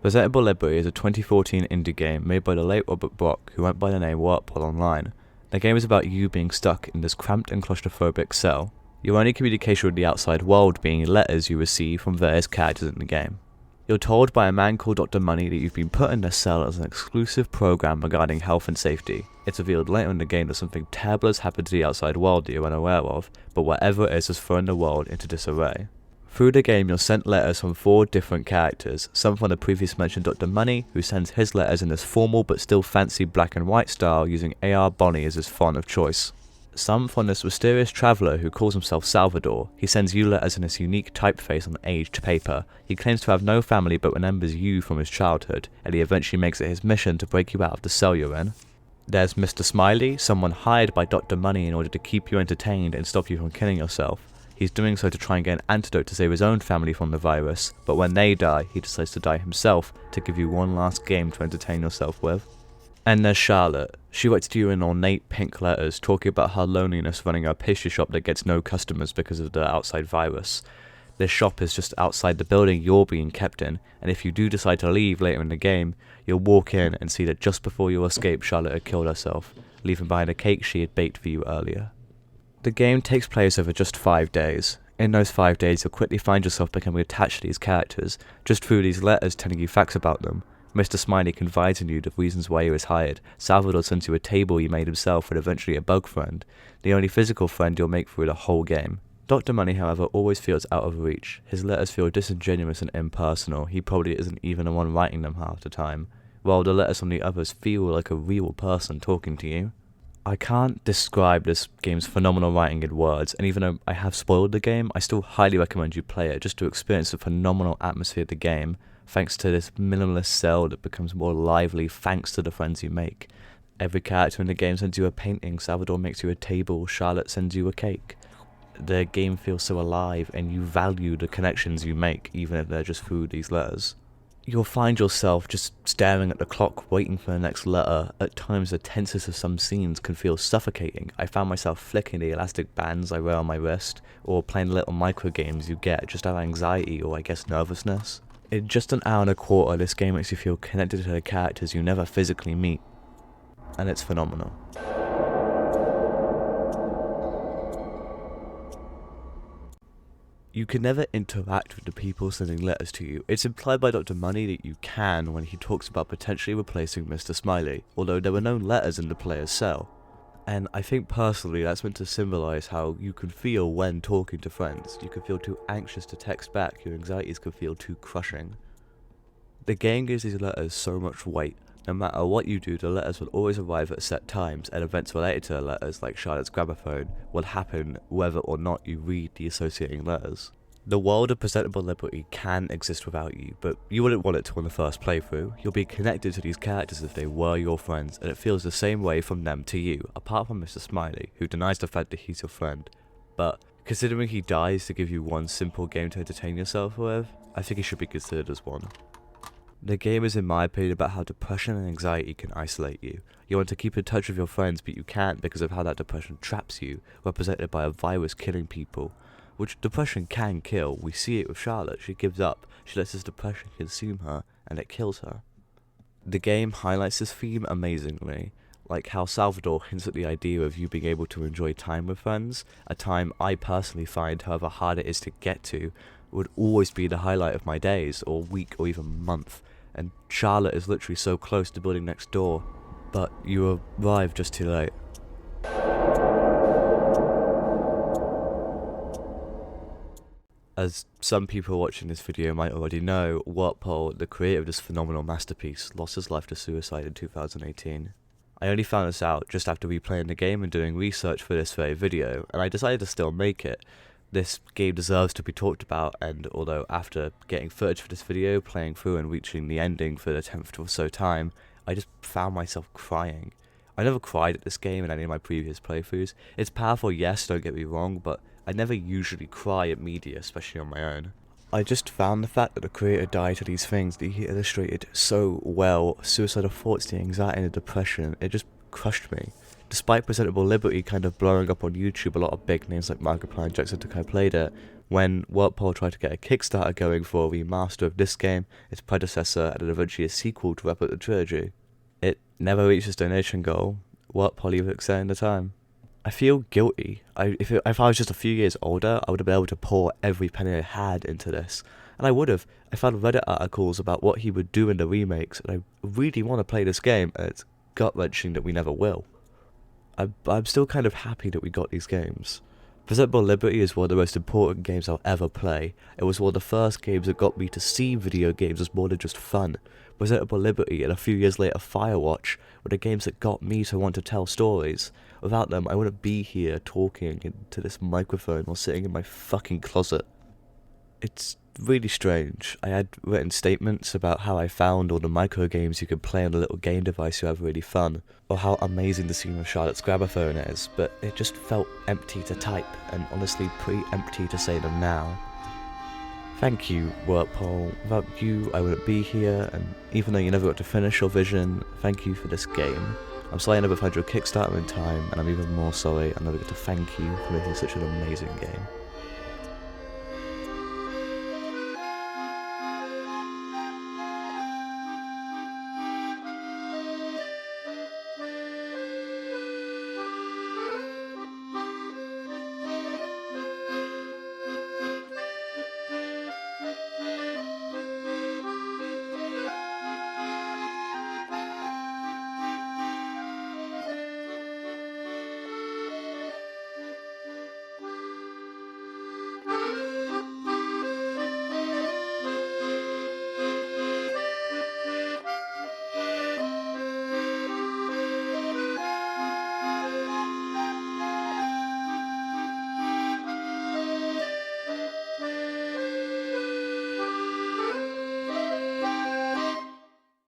Presentable Liberty is a 2014 indie game made by the late Robert Brock, who went by the name Warpole online. The game is about you being stuck in this cramped and claustrophobic cell, your only communication with the outside world being letters you receive from various characters in the game. You're told by a man called Dr. Money that you've been put in this cell as an exclusive program regarding health and safety. It's revealed later in the game that something terrible has happened to the outside world that you're unaware of, but whatever it is has thrown the world into disarray. Through the game, you're sent letters from 4 different characters, some from the previous mentioned Dr. Money, who sends his letters in this formal but still fancy black and white style using AR Bonnie as his font of choice. Some from this mysterious traveller who calls himself Salvador. He sends you letters in this unique typeface on aged paper. He claims to have no family but remembers you from his childhood, and he eventually makes it his mission to break you out of the cell you're in. There's Mr. Smiley, someone hired by Dr. Money in order to keep you entertained and stop you from killing yourself. He's doing so to try and get an antidote to save his own family from the virus, but when they die, he decides to die himself to give you one last game to entertain yourself with. And there's Charlotte. She writes to you in ornate pink letters, talking about her loneliness running a pastry shop that gets no customers because of the outside virus. This shop is just outside the building you're being kept in, and if you do decide to leave later in the game, you'll walk in and see that just before you escape, Charlotte had killed herself, leaving behind a cake she had baked for you earlier. The game takes place over just 5 days. In those 5 days, you'll quickly find yourself becoming attached to these characters, just through these letters telling you facts about them. Mr. Smiley confides in you the reasons why he was hired. Salvador sends you a table he made himself and eventually a bug friend, the only physical friend you'll make through the whole game. Dr. Money, however, always feels out of reach. His letters feel disingenuous and impersonal. He probably isn't even the one writing them half the time, while the letters from the others feel like a real person talking to you. I can't describe this game's phenomenal writing in words, and even though I have spoiled the game, I still highly recommend you play it just to experience the phenomenal atmosphere of the game, thanks to this minimalist cell that becomes more lively thanks to the friends you make. Every character in the game sends you a painting, Salvador makes you a table, Charlotte sends you a cake. The game feels so alive, and you value the connections you make, even if they're just through these letters. You'll find yourself just staring at the clock, waiting for the next letter. At times, the tenseness of some scenes can feel suffocating. I found myself flicking the elastic bands I wear on my wrist, or playing little micro games you get just out of anxiety or I guess nervousness. In just an hour and a quarter, this game makes you feel connected to the characters you never physically meet, and it's phenomenal. You can never interact with the people sending letters to you. It's implied by Dr. Money that you can when he talks about potentially replacing Mr. Smiley, although there were no letters in the player's cell. And I think personally that's meant to symbolise how you can feel when talking to friends. You can feel too anxious to text back, your anxieties can feel too crushing. The game gives these letters so much weight. No matter what you do, the letters will always arrive at set times, and events related to the letters, like Charlotte's gramophone, will happen whether or not you read the associating letters. The world of Presentable Liberty can exist without you, but you wouldn't want it to on the first playthrough. You'll be connected to these characters if they were your friends, and it feels the same way from them to you, apart from Mr. Smiley, who denies the fact that he's your friend. But considering he dies to give you one simple game to entertain yourself with, I think he should be considered as one. The game is, in my opinion, about how depression and anxiety can isolate you. You want to keep in touch with your friends, but you can't because of how that depression traps you, represented by a virus killing people. Which depression can kill. We see it with Charlotte. She gives up, she lets this depression consume her, and it kills her. The game highlights this theme amazingly, like how Salvador hints at the idea of you being able to enjoy time with friends, a time I personally find, however hard it is to get to, would always be the highlight of my days, or week, or even month, and Charlotte is literally so close to building next door, but you arrive just too late. As some people watching this video might already know, Warpole, the creator of this phenomenal masterpiece, lost his life to suicide in 2018. I only found this out just after replaying the game and doing research for this very video, and I decided to still make it. This game deserves to be talked about, and although after getting footage for this video, playing through and reaching the ending for the 10th or so time, I just found myself crying. I never cried at this game in any of my previous playthroughs. It's powerful, yes, don't get me wrong, but I never usually cry at media, especially on my own. I just found the fact that the creator died to these things that he illustrated so well, suicidal thoughts, the anxiety and the depression, it just crushed me. Despite Presentable Liberty kind of blowing up on YouTube, a lot of big names like Markiplier and Jacksepticeye played it. When Warpole tried to get a Kickstarter going for a remaster of this game, its predecessor, and then eventually a sequel to wrap up the trilogy, it never reached its donation goal. Warpole even extended the time. I feel guilty. If I was just a few years older, I would have been able to pour every penny I had into this. And I would have. I found Reddit articles about what he would do in the remakes, and I really want to play this game, and it's gut-wrenching that we never will. I'm still kind of happy that we got these games. Presentable Liberty is one of the most important games I'll ever play. It was one of the first games that got me to see video games as more than just fun. Presentable Liberty and a few years later Firewatch were the games that got me to want to tell stories. Without them, I wouldn't be here talking into this microphone while sitting in my fucking closet. It's really strange. I had written statements about how I found all the micro games you could play on a little game device who have really fun, or how amazing the scene of Charlotte's gramophone is, but it just felt empty to type, and honestly pretty empty to say them now. Thank you, Warpole. Without you, I wouldn't be here, and even though you never got to finish your vision, thank you for this game. I'm sorry I never found your Kickstarter in time, and I'm even more sorry I never get to thank you for making such an amazing game.